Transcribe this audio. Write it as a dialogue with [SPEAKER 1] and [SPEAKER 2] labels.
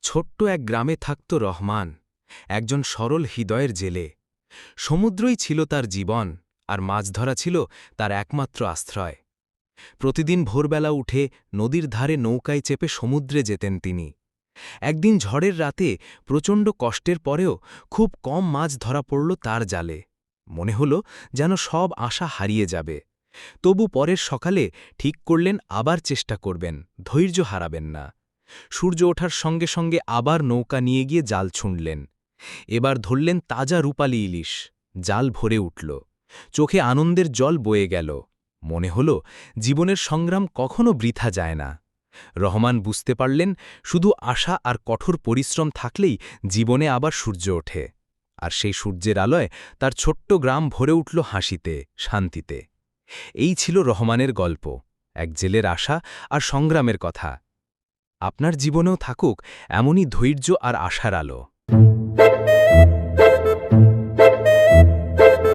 [SPEAKER 1] ছোট্ট এক গ্রামে থাকত রহমান, একজন সরল হৃদয়ের জেলে। সমুদ্রই ছিল তার জীবন, আর মাছ ধরা ছিল তার একমাত্র আশ্রয়। প্রতিদিন ভোরবেলা উঠে নদীর ধারে নৌকায় চেপে সমুদ্রে যেতেন তিনি। একদিন ঝড়ের রাতে প্রচণ্ড কষ্টের পরেও খুব কম মাছ ধরা পড়ল তার জালে। মনে হল যেন সব আশা হারিয়ে যাবে। তবু পরের সকালে ঠিক করলেন আবার চেষ্টা করবেন, ধৈর্য হারাবেন না। সূর্য ওঠার সঙ্গে সঙ্গে আবার নৌকা নিয়ে গিয়ে জাল ছুঁড়লেন। এবার ধরলেন তাজা রূপালী ইলিশ। জাল ভরে উঠল, চোখে আনন্দের জল বয়ে গেল। মনে হল জীবনের সংগ্রাম কখনো বৃথা যায় না। রহমান বুঝতে পারলেন শুধু আশা আর কঠোর পরিশ্রম থাকলেই জীবনে আবার সূর্য ওঠে। আর সেই সূর্যের আলোয় তার ছোট্ট গ্রাম ভরে উঠল হাসিতে, শান্তিতে। এই ছিল রহমানের গল্প, এক জেলের আশা আর সংগ্রামের কথা। আপনার জীবনেও থাকুক এমনই ধৈর্য আর আশার আলো।